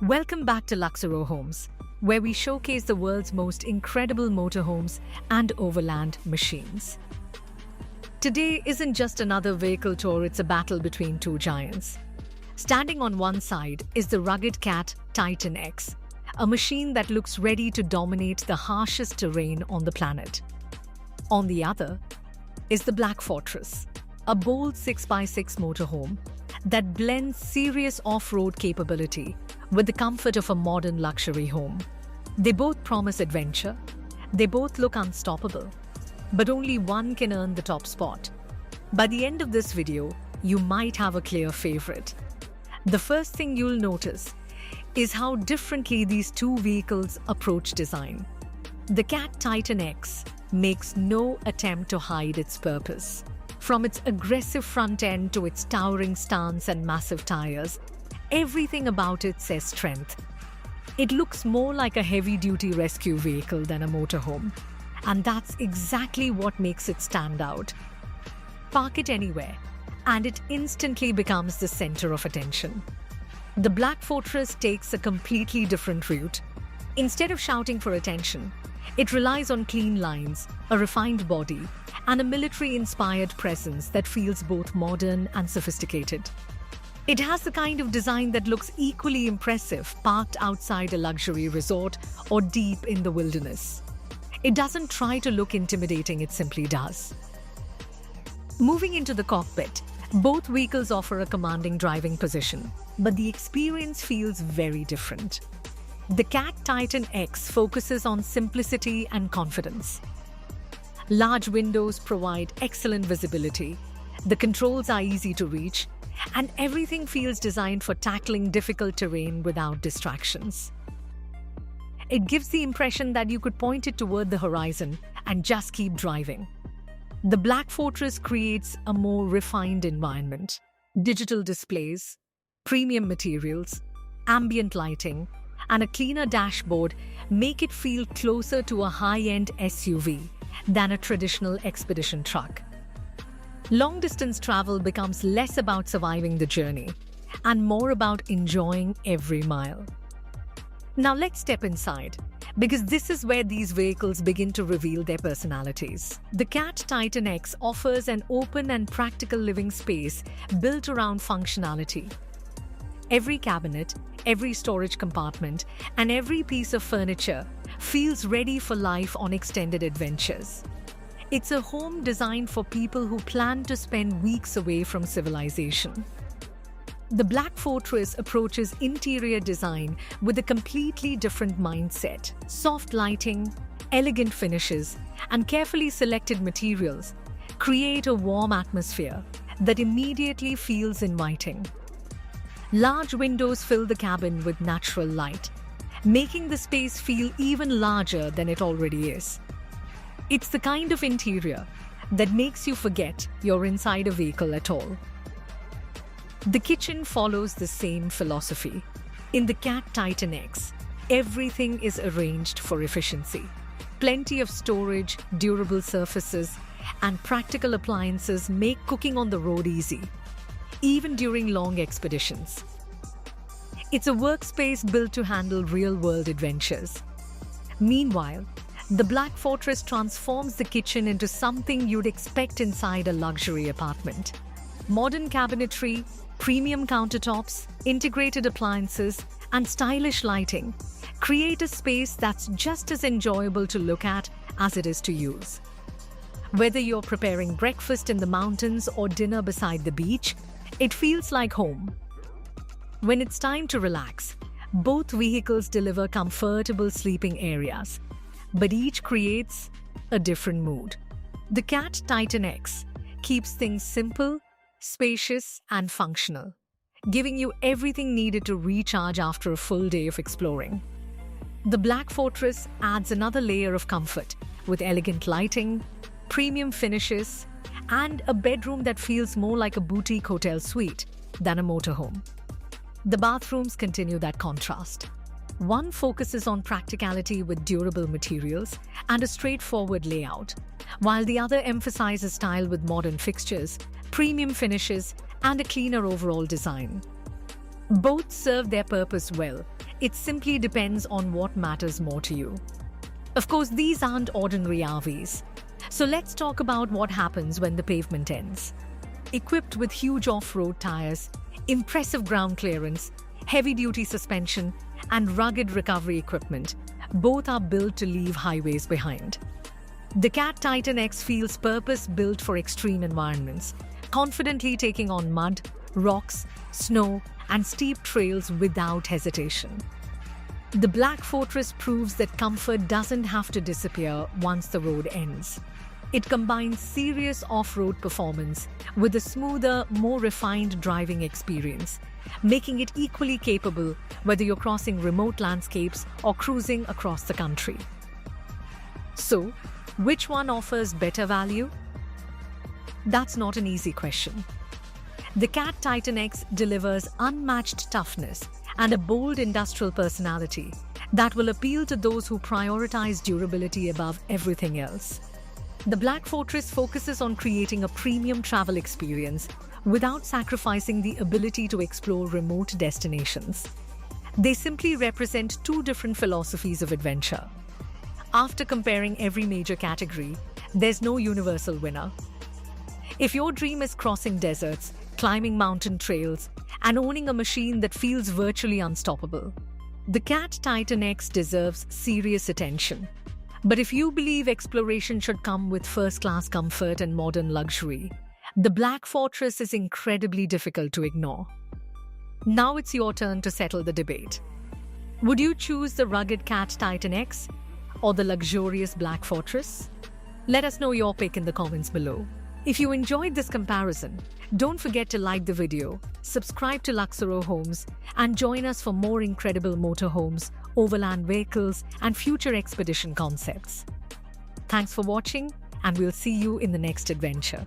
Welcome back to Luxoro Homes, where we showcase the world's most incredible motorhomes and overland machines. Today isn't just another vehicle tour, it's a battle between two giants. Standing on one side is the rugged cat Titan X, a machine that looks ready to dominate the harshest terrain on the planet. On the other is the BlackFortress, a bold 6x6 motorhome that blends serious off-road capability with the comfort of a modern luxury home. They both promise adventure, they both look unstoppable, but only one can earn the top spot. By the end of this video, you might have a clear favorite. The first thing you'll notice is how differently these two vehicles approach design. The Cat Titan X makes no attempt to hide its purpose. From its aggressive front end to its towering stance and massive tires, everything about it says strength. It looks more like a heavy-duty rescue vehicle than a motorhome, and that's exactly what makes it stand out. Park it anywhere, and it instantly becomes the center of attention. The BlackFortress takes a completely different route. Instead of shouting for attention, it relies on clean lines, a refined body, and a military-inspired presence that feels both modern and sophisticated. It has the kind of design that looks equally impressive parked outside a luxury resort or deep in the wilderness. It doesn't try to look intimidating, it simply does. Moving into the cockpit, both vehicles offer a commanding driving position, but the experience feels very different. The Cat Titan X focuses on simplicity and confidence. Large windows provide excellent visibility, the controls are easy to reach, and everything feels designed for tackling difficult terrain without distractions. It gives the impression that you could point it toward the horizon and just keep driving. The BlackFortress creates a more refined environment. Digital displays, premium materials, ambient lighting, and a cleaner dashboard make it feel closer to a high-end SUV than a traditional expedition truck. Long-distance travel becomes less about surviving the journey and more about enjoying every mile. Now let's step inside, because this is where these vehicles begin to reveal their personalities. The Cat Titan X offers an open and practical living space built around functionality. Every cabinet, every storage compartment, and every piece of furniture feels ready for life on extended adventures. It's a home designed for people who plan to spend weeks away from civilization. The BlackFortress approaches interior design with a completely different mindset. Soft lighting, elegant finishes, and carefully selected materials create a warm atmosphere that immediately feels inviting. Large windows fill the cabin with natural light, making the space feel even larger than it already is. It's the kind of interior that makes you forget you're inside a vehicle at all. The kitchen follows the same philosophy. In the Cat Titan X, everything is arranged for efficiency. Plenty of storage, durable surfaces, and practical appliances make cooking on the road easy, even during long expeditions. It's a workspace built to handle real-world adventures. Meanwhile, the BlackFortress transforms the kitchen into something you'd expect inside a luxury apartment. Modern cabinetry, premium countertops, integrated appliances, and stylish lighting create a space that's just as enjoyable to look at as it is to use. Whether you're preparing breakfast in the mountains or dinner beside the beach, it feels like home. When it's time to relax, both vehicles deliver comfortable sleeping areas, but each creates a different mood. The Cat Titan X keeps things simple, spacious, and functional, giving you everything needed to recharge after a full day of exploring. The BlackFortress adds another layer of comfort with elegant lighting, premium finishes, and a bedroom that feels more like a boutique hotel suite than a motorhome. The bathrooms continue that contrast. One focuses on practicality with durable materials and a straightforward layout, while the other emphasizes style with modern fixtures, premium finishes, and a cleaner overall design. Both serve their purpose well, It simply depends on what matters more to you. Of course, these aren't ordinary RVs. So let's talk about what happens when the pavement ends. Equipped with huge off-road tires, impressive ground clearance, heavy-duty suspension, and rugged recovery equipment, both are built to leave highways behind. The Cat Titan X feels purpose-built for extreme environments, confidently taking on mud, rocks, snow, and steep trails without hesitation. The BlackFortress proves that comfort doesn't have to disappear once the road ends. It combines serious off-road performance with a smoother, more refined driving experience, making it equally capable whether you're crossing remote landscapes or cruising across the country. So, which one offers better value? That's not an easy question. The Cat Titan X delivers unmatched toughness and a bold industrial personality that will appeal to those who prioritize durability above everything else. The BlackFortress focuses on creating a premium travel experience without sacrificing the ability to explore remote destinations. They simply represent two different philosophies of adventure. After comparing every major category, there's no universal winner. If your dream is crossing deserts, climbing mountain trails, and owning a machine that feels virtually unstoppable, the Cat Titan X deserves serious attention. But if you believe exploration should come with first-class comfort and modern luxury, the BlackFortress is incredibly difficult to ignore. Now it's your turn to settle the debate. Would you choose the rugged Cat Titan X or the luxurious BlackFortress? Let us know your pick in the comments below. If you enjoyed this comparison, don't forget to like the video, subscribe to Luxoro Homes, and join us for more incredible motorhomes, overland vehicles, and future expedition concepts. Thanks for watching, and we'll see you in the next adventure.